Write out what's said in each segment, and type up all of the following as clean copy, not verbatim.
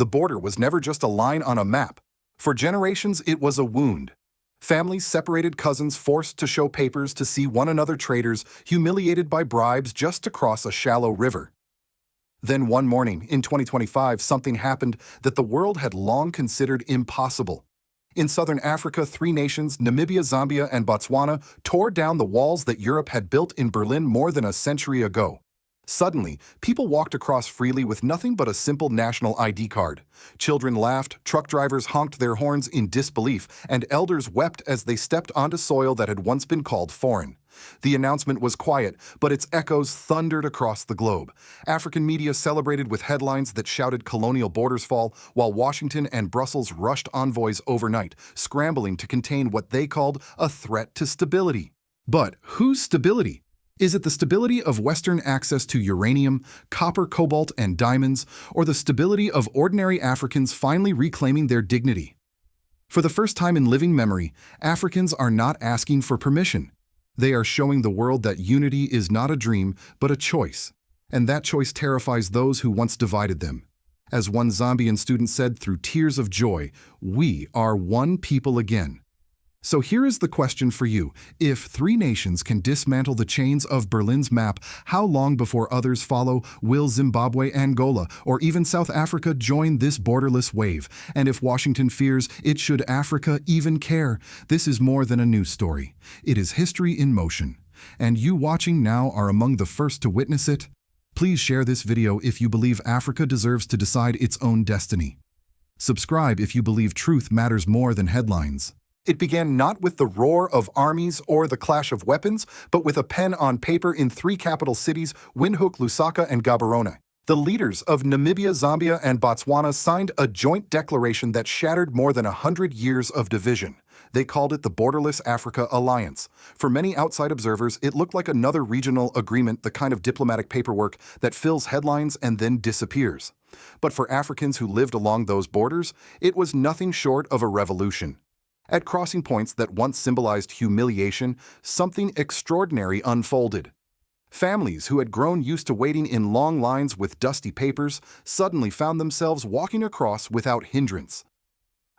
The border was never just a line on a map. For generations, it was a wound. Families separated, cousins forced to show papers to see one another, traders humiliated by bribes just to cross a shallow river. Then one morning, in 2025, something happened that the world had long considered impossible. In southern Africa, three nations, Namibia, Zambia, and Botswana, tore down the walls that Europe had built in Berlin more than a century ago. Suddenly, people walked across freely with nothing but a simple national ID card. Children laughed, truck drivers honked their horns in disbelief, and elders wept as they stepped onto soil that had once been called foreign. The announcement was quiet, but its echoes thundered across the globe. African media celebrated with headlines that shouted colonial borders fall, while Washington and Brussels rushed envoys overnight, scrambling to contain what they called a threat to stability. But whose stability? Is it the stability of Western access to uranium, copper, cobalt, and diamonds, or the stability of ordinary Africans finally reclaiming their dignity? For the first time in living memory, Africans are not asking for permission. They are showing the world that unity is not a dream, but a choice. And that choice terrifies those who once divided them. As one Zambian student said through tears of joy, "We are one people again." So here is the question for you. If three nations can dismantle the chains of Berlin's map, how long before others follow? Will Zimbabwe, Angola, or even South Africa join this borderless wave? And if Washington fears it, should Africa even care? This is more than a news story. It is history in motion. And you watching now are among the first to witness it. Please share this video if you believe Africa deserves to decide its own destiny. Subscribe if you believe truth matters more than headlines. It began not with the roar of armies or the clash of weapons, but with a pen on paper in three capital cities, Windhoek, Lusaka, and Gaborone. The leaders of Namibia, Zambia, and Botswana signed a joint declaration that shattered more than 100 years of division. They called it the Borderless Africa Alliance. For many outside observers, it looked like another regional agreement, the kind of diplomatic paperwork that fills headlines and then disappears. But for Africans who lived along those borders, it was nothing short of a revolution. At crossing points that once symbolized humiliation, something extraordinary unfolded. Families who had grown used to waiting in long lines with dusty papers suddenly found themselves walking across without hindrance.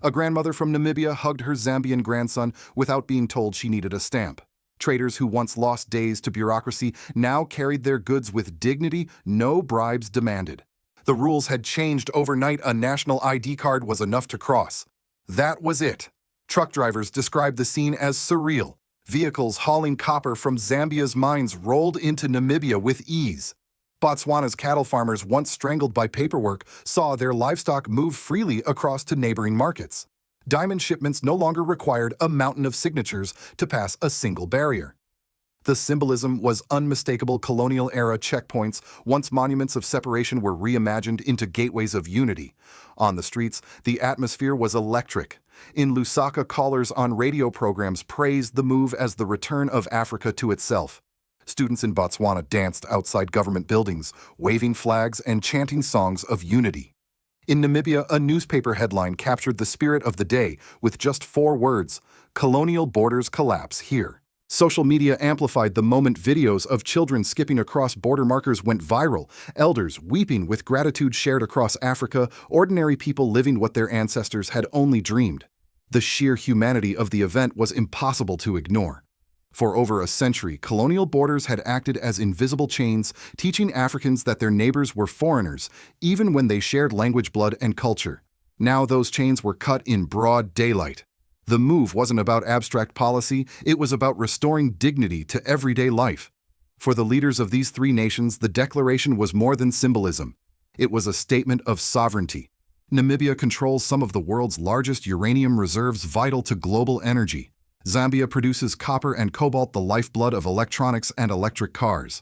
A grandmother from Namibia hugged her Zambian grandson without being told she needed a stamp. Traders who once lost days to bureaucracy now carried their goods with dignity, no bribes demanded. The rules had changed overnight. A national ID card was enough to cross. That was it. Truck drivers described the scene as surreal. Vehicles hauling copper from Zambia's mines rolled into Namibia with ease. Botswana's cattle farmers, once strangled by paperwork, saw their livestock move freely across to neighboring markets. Diamond shipments no longer required a mountain of signatures to pass a single barrier. The symbolism was unmistakable. Colonial-era checkpoints, once monuments of separation, were reimagined into gateways of unity. On the streets, the atmosphere was electric. In Lusaka, callers on radio programs praised the move as the return of Africa to itself. Students in Botswana danced outside government buildings, waving flags and chanting songs of unity. In Namibia, a newspaper headline captured the spirit of the day with just 4 words: "Colonial borders collapse here." Social media amplified the moment. Videos of children skipping across border markers went viral, elders weeping with gratitude shared across Africa, ordinary people living what their ancestors had only dreamed. The sheer humanity of the event was impossible to ignore. For over a century, colonial borders had acted as invisible chains, teaching Africans that their neighbors were foreigners, even when they shared language, blood, and culture. Now those chains were cut in broad daylight. The move wasn't about abstract policy, it was about restoring dignity to everyday life. For the leaders of these three nations, the declaration was more than symbolism. It was a statement of sovereignty. Namibia controls some of the world's largest uranium reserves vital to global energy. Zambia produces copper and cobalt, the lifeblood of electronics and electric cars.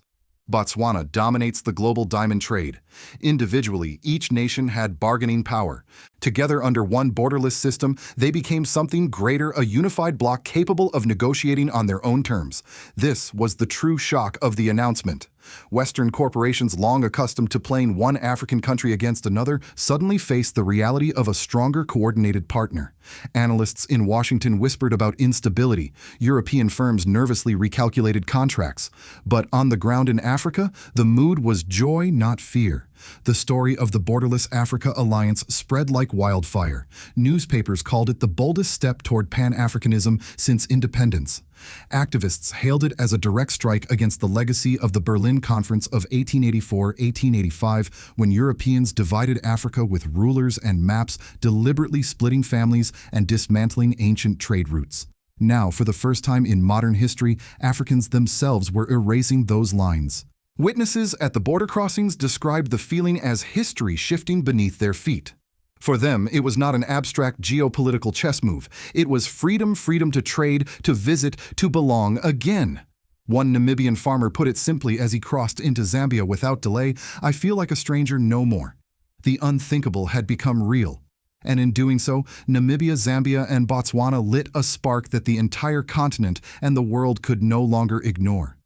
Botswana dominates the global diamond trade. Individually, each nation had bargaining power. Together under one borderless system, they became something greater, a unified bloc capable of negotiating on their own terms. This was the true shock of the announcement. Western corporations, long accustomed to playing one African country against another, suddenly faced the reality of a stronger, coordinated partner. Analysts in Washington whispered about instability. European firms nervously recalculated contracts. But on the ground in Africa, the mood was joy, not fear. The story of the Borderless Africa Alliance spread like wildfire. Newspapers called it the boldest step toward Pan-Africanism since independence. Activists hailed it as a direct strike against the legacy of the Berlin Conference of 1884-1885, when Europeans divided Africa with rulers and maps, deliberately splitting families and dismantling ancient trade routes. Now, for the first time in modern history, Africans themselves were erasing those lines. Witnesses at the border crossings described the feeling as history shifting beneath their feet. For them, it was not an abstract geopolitical chess move. It was freedom to trade, to visit, to belong again. One Namibian farmer put it simply as he crossed into Zambia without delay, "I feel like a stranger no more." The unthinkable had become real. And in doing so, Namibia, Zambia, and Botswana lit a spark that the entire continent and the world could no longer ignore.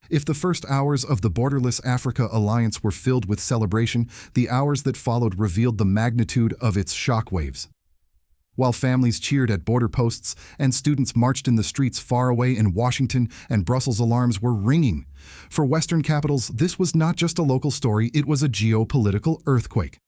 If the first hours of the Borderless Africa Alliance were filled with celebration, the hours that followed revealed the magnitude of its shockwaves. While families cheered at border posts and students marched in the streets far away in Washington and Brussels, alarms were ringing. For Western capitals, this was not just a local story, it was a geopolitical earthquake.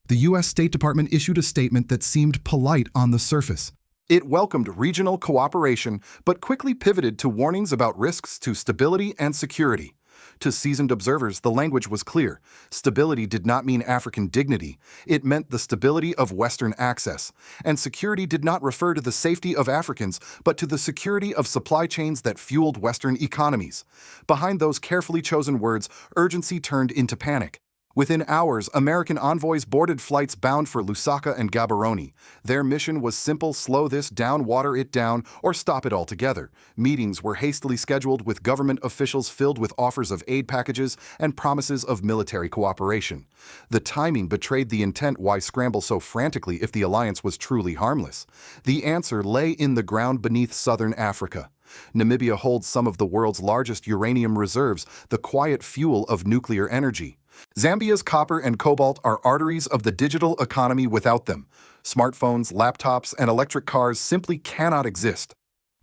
The U.S. State Department issued a statement that seemed polite on the surface. It welcomed regional cooperation, but quickly pivoted to warnings about risks to stability and security. To seasoned observers, the language was clear. Stability did not mean African dignity. It meant the stability of Western access. And security did not refer to the safety of Africans, but to the security of supply chains that fueled Western economies. Behind those carefully chosen words, urgency turned into panic. Within hours, American envoys boarded flights bound for Lusaka and Gaborone. Their mission was simple: slow this down, water it down, or stop it altogether. Meetings were hastily scheduled with government officials filled with offers of aid packages and promises of military cooperation. The timing betrayed the intent. Why scramble so frantically if the alliance was truly harmless? The answer lay in the ground beneath southern Africa. Namibia holds some of the world's largest uranium reserves, the quiet fuel of nuclear energy. Zambia's copper and cobalt are arteries of the digital economy. Without them, smartphones, laptops, and electric cars simply cannot exist.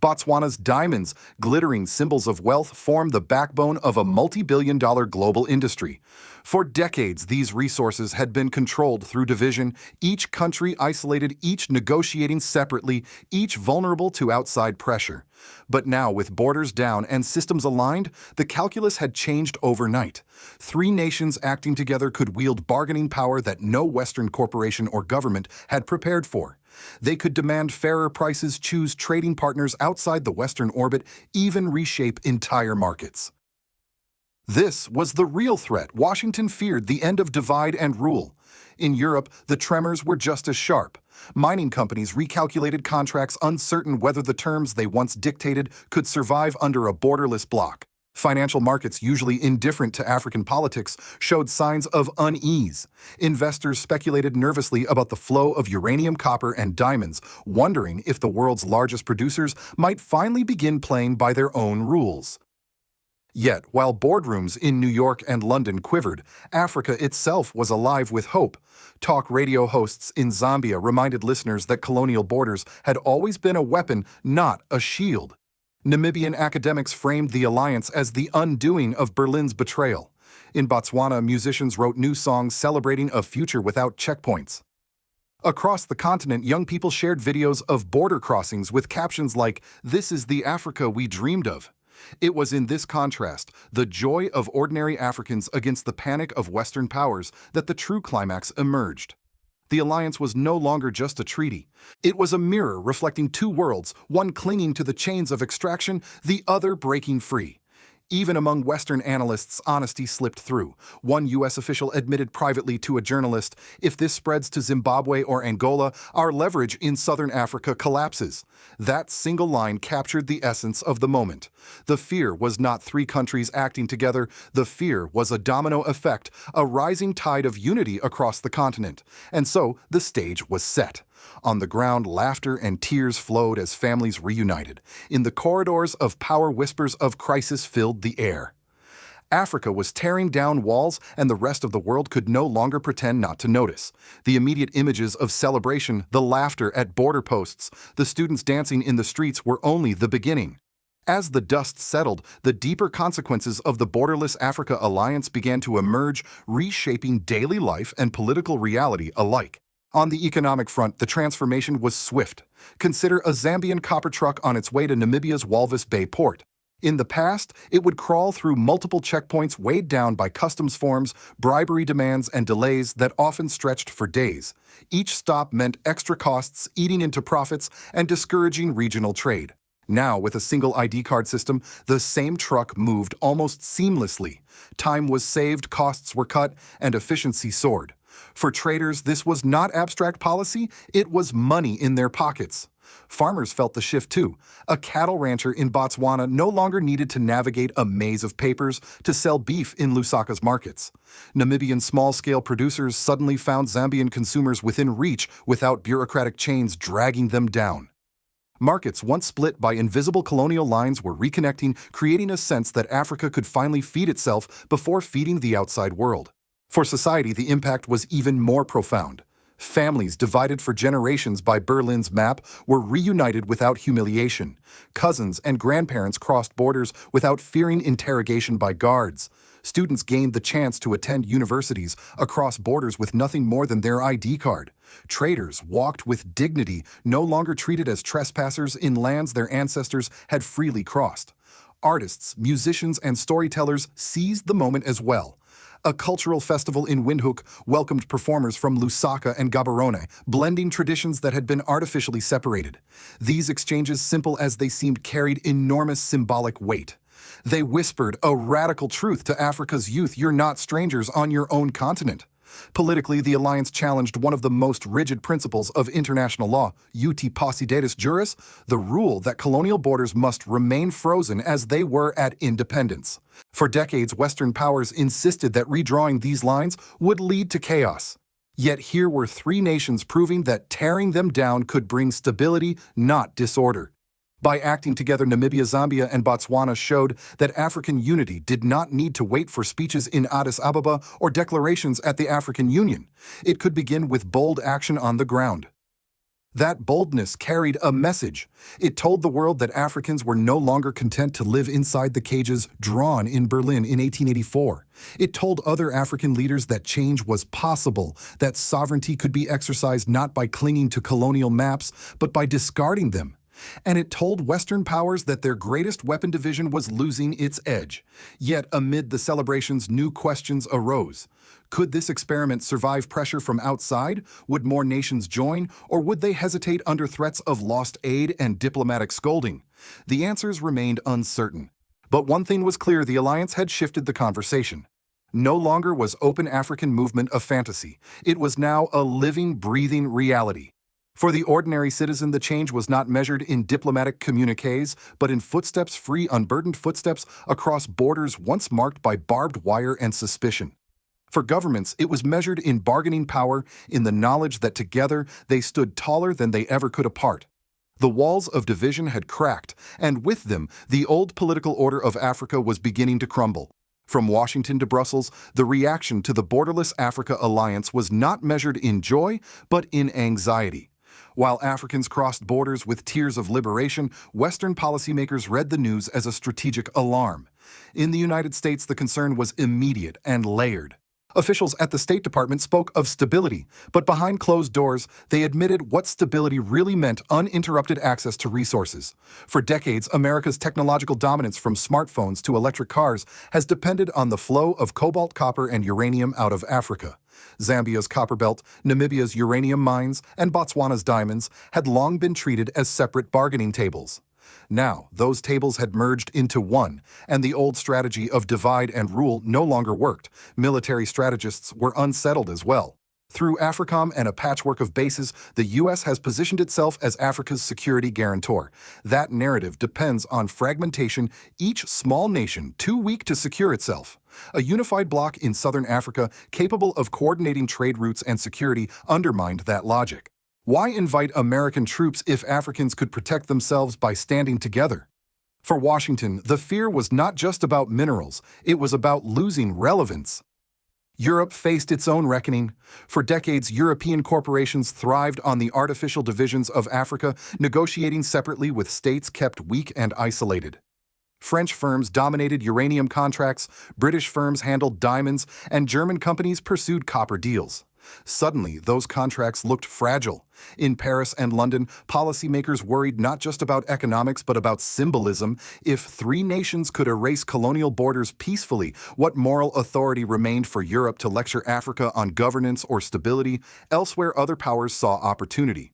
Botswana's diamonds, glittering symbols of wealth, form the backbone of a multi-billion-dollar global industry. For decades, these resources had been controlled through division, each country isolated, each negotiating separately, each vulnerable to outside pressure. But now, with borders down and systems aligned, the calculus had changed overnight. Three nations acting together could wield bargaining power that no Western corporation or government had prepared for. They could demand fairer prices, choose trading partners outside the Western orbit, even reshape entire markets. This was the real threat. Washington feared the end of divide and rule. In Europe, the tremors were just as sharp. Mining companies recalculated contracts, uncertain whether the terms they once dictated could survive under a borderless bloc. Financial markets, usually indifferent to African politics, showed signs of unease. Investors speculated nervously about the flow of uranium, copper, and diamonds, wondering if the world's largest producers might finally begin playing by their own rules. Yet, while boardrooms in New York and London quivered, Africa itself was alive with hope. Talk radio hosts in Zambia reminded listeners that colonial borders had always been a weapon, not a shield. Namibian academics framed the alliance as the undoing of Berlin's betrayal. In Botswana, musicians wrote new songs celebrating a future without checkpoints. Across the continent, young people shared videos of border crossings with captions like, "This is the Africa we dreamed of." It was in this contrast, the joy of ordinary Africans against the panic of Western powers, that the true climax emerged. The alliance was no longer just a treaty. It was a mirror reflecting two worlds, one clinging to the chains of extraction, the other breaking free. Even among Western analysts, honesty slipped through. One U.S. official admitted privately to a journalist, "If this spreads to Zimbabwe or Angola, our leverage in southern Africa collapses." That single line captured the essence of the moment. The fear was not three countries acting together. The fear was a domino effect, a rising tide of unity across the continent. And so the stage was set. On the ground, laughter and tears flowed as families reunited. In the corridors of power, whispers of crisis filled the air. Africa was tearing down walls, and the rest of the world could no longer pretend not to notice. The immediate images of celebration, the laughter at border posts, the students dancing in the streets were only the beginning. As the dust settled, the deeper consequences of the Borderless Africa Alliance began to emerge, reshaping daily life and political reality alike. On the economic front, the transformation was swift. Consider a Zambian copper truck on its way to Namibia's Walvis Bay port. In the past, it would crawl through multiple checkpoints weighed down by customs forms, bribery demands, and delays that often stretched for days. Each stop meant extra costs, eating into profits, and discouraging regional trade. Now, with a single ID card system, the same truck moved almost seamlessly. Time was saved, costs were cut, and efficiency soared. For traders, this was not abstract policy, it was money in their pockets. Farmers felt the shift too. A cattle rancher in Botswana no longer needed to navigate a maze of papers to sell beef in Lusaka's markets. Namibian small-scale producers suddenly found Zambian consumers within reach without bureaucratic chains dragging them down. Markets once split by invisible colonial lines were reconnecting, creating a sense that Africa could finally feed itself before feeding the outside world. For society, the impact was even more profound. Families divided for generations by Berlin's map were reunited without humiliation. Cousins and grandparents crossed borders without fearing interrogation by guards. Students gained the chance to attend universities across borders with nothing more than their ID card. Traders walked with dignity, no longer treated as trespassers in lands their ancestors had freely crossed. Artists, musicians, and storytellers seized the moment as well. A cultural festival in Windhoek welcomed performers from Lusaka and Gaborone, blending traditions that had been artificially separated. These exchanges, simple as they seemed, carried enormous symbolic weight. They whispered a radical truth to Africa's youth: you're not strangers on your own continent. Politically, the alliance challenged one of the most rigid principles of international law, uti possidetis juris, the rule that colonial borders must remain frozen as they were at independence. For decades, Western powers insisted that redrawing these lines would lead to chaos. Yet here were three nations proving that tearing them down could bring stability, not disorder. By acting together, Namibia, Zambia, and Botswana showed that African unity did not need to wait for speeches in Addis Ababa or declarations at the African Union. It could begin with bold action on the ground. That boldness carried a message. It told the world that Africans were no longer content to live inside the cages drawn in Berlin in 1884. It told other African leaders that change was possible, that sovereignty could be exercised not by clinging to colonial maps, but by discarding them. And it told Western powers that their greatest weapon division was losing its edge. Yet, amid the celebrations, new questions arose. Could this experiment survive pressure from outside? Would more nations join, or would they hesitate under threats of lost aid and diplomatic scolding? The answers remained uncertain. But one thing was clear: the alliance had shifted the conversation. No longer was open African movement a fantasy. It was now a living, breathing reality. For the ordinary citizen, the change was not measured in diplomatic communiques, but in footsteps, free, unburdened footsteps across borders once marked by barbed wire and suspicion. For governments, it was measured in bargaining power, in the knowledge that together they stood taller than they ever could apart. The walls of division had cracked, and with them, the old political order of Africa was beginning to crumble. From Washington to Brussels, the reaction to the Borderless Africa Alliance was not measured in joy, but in anxiety. While Africans crossed borders with tears of liberation, Western policymakers read the news as a strategic alarm. In the United States, the concern was immediate and layered. Officials at the State Department spoke of stability, but behind closed doors, they admitted what stability really meant: uninterrupted access to resources. For decades, America's technological dominance, from smartphones to electric cars, has depended on the flow of cobalt, copper, and uranium out of Africa. Zambia's copper belt, Namibia's uranium mines, and Botswana's diamonds had long been treated as separate bargaining tables. Now, those tables had merged into one, and the old strategy of divide and rule no longer worked. Military strategists were unsettled as well. Through AFRICOM and a patchwork of bases, the U.S. has positioned itself as Africa's security guarantor. That narrative depends on fragmentation, each small nation too weak to secure itself. A unified bloc in southern Africa, capable of coordinating trade routes and security, undermined that logic. Why invite American troops if Africans could protect themselves by standing together? For Washington, the fear was not just about minerals, it was about losing relevance. Europe faced its own reckoning. For decades, European corporations thrived on the artificial divisions of Africa, negotiating separately with states kept weak and isolated. French firms dominated uranium contracts, British firms handled diamonds, and German companies pursued copper deals. Suddenly, those contracts looked fragile. In Paris and London, policymakers worried not just about economics but about symbolism. If three nations could erase colonial borders peacefully, what moral authority remained for Europe to lecture Africa on governance or stability? Elsewhere, other powers saw opportunity.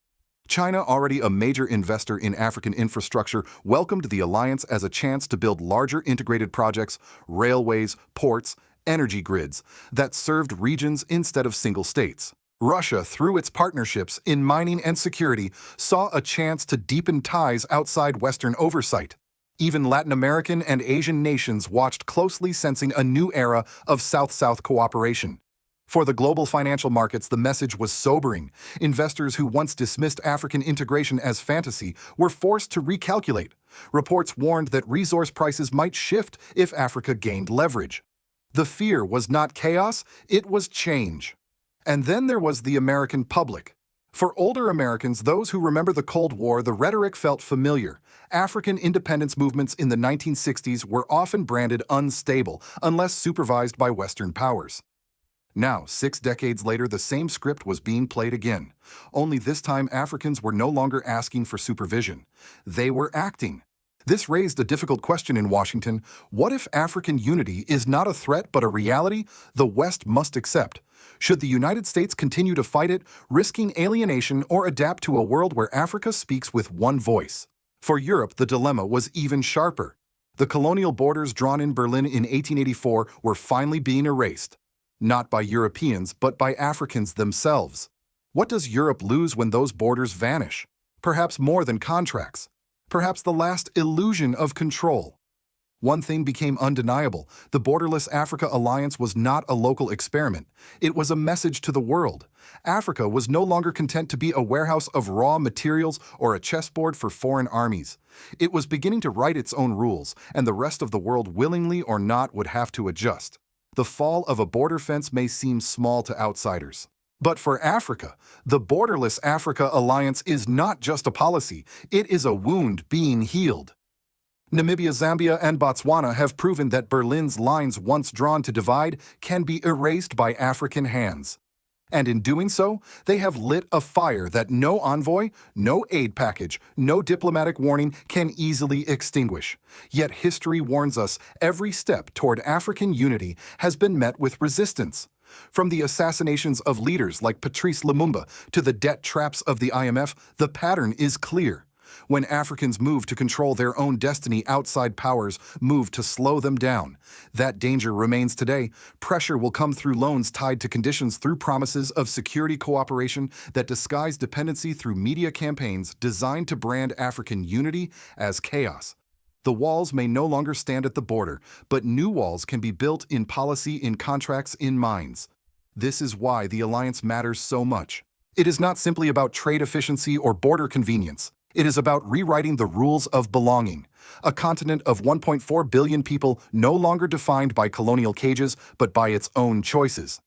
China, already a major investor in African infrastructure, welcomed the alliance as a chance to build larger integrated projects, railways, ports, energy grids that served regions instead of single states. Russia, through its partnerships in mining and security, saw a chance to deepen ties outside Western oversight. Even Latin American and Asian nations watched closely, sensing a new era of South-South cooperation. For the global financial markets, the message was sobering. Investors who once dismissed African integration as fantasy were forced to recalculate. Reports warned that resource prices might shift if Africa gained leverage. The fear was not chaos, it was change. And then there was the American public. For older Americans, those who remember the Cold War, the rhetoric felt familiar. African independence movements in the 1960s were often branded unstable unless supervised by Western powers. Now, 6 decades later, the same script was being played again. Only this time, Africans were no longer asking for supervision. They were acting. This raised a difficult question in Washington. What if African unity is not a threat but a reality the West must accept? Should the United States continue to fight it, risking alienation, or adapt to a world where Africa speaks with one voice? For Europe, the dilemma was even sharper. The colonial borders drawn in Berlin in 1884 were finally being erased. Not by Europeans, but by Africans themselves. What does Europe lose when those borders vanish? Perhaps more than contracts. Perhaps the last illusion of control. One thing became undeniable. The Borderless Africa Alliance was not a local experiment. It was a message to the world. Africa was no longer content to be a warehouse of raw materials or a chessboard for foreign armies. It was beginning to write its own rules, and the rest of the world, willingly or not, would have to adjust. The fall of a border fence may seem small to outsiders. But for Africa, the Borderless Africa Alliance is not just a policy, it is a wound being healed. Namibia, Zambia, and Botswana have proven that Berlin's lines once drawn to divide can be erased by African hands. And in doing so, they have lit a fire that no envoy, no aid package, no diplomatic warning can easily extinguish. Yet history warns us every step toward African unity has been met with resistance. From the assassinations of leaders like Patrice Lumumba to the debt traps of the IMF, the pattern is clear. When Africans move to control their own destiny, outside powers move to slow them down. That danger remains today. Pressure will come through loans tied to conditions, through promises of security cooperation that disguise dependency, through media campaigns designed to brand African unity as chaos. The walls may no longer stand at the border, but new walls can be built in policy, in contracts, in minds. This is why the alliance matters so much. It is not simply about trade efficiency or border convenience. It is about rewriting the rules of belonging. A continent of 1.4 billion people no longer defined by colonial cages, but by its own choices.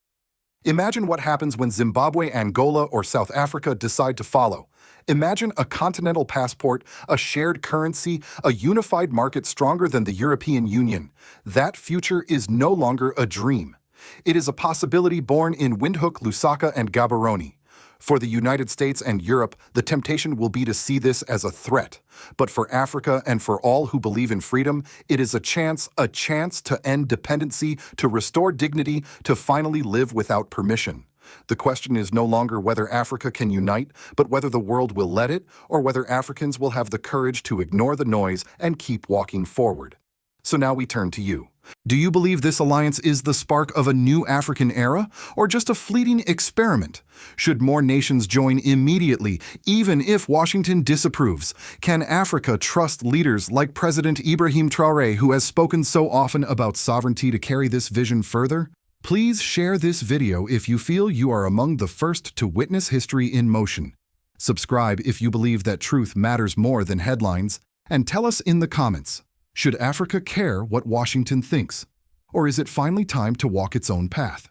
Imagine what happens when Zimbabwe, Angola, or South Africa decide to follow. Imagine a continental passport, a shared currency, a unified market stronger than the European Union. That future is no longer a dream. It is a possibility born in Windhoek, Lusaka, and Gaborone. For the United States and Europe, the temptation will be to see this as a threat. But for Africa and for all who believe in freedom, it is a chance to end dependency, to restore dignity, to finally live without permission. The question is no longer whether Africa can unite, but whether the world will let it, or whether Africans will have the courage to ignore the noise and keep walking forward. So now we turn to you. Do you believe this alliance is the spark of a new African era, or just a fleeting experiment? Should more nations join immediately, even if Washington disapproves? Can Africa trust leaders like President Ibrahim Traoré, who has spoken so often about sovereignty, to carry this vision further? Please share this video if you feel you are among the first to witness history in motion. Subscribe if you believe that truth matters more than headlines, and tell us in the comments. Should Africa care what Washington thinks? Or is it finally time to walk its own path?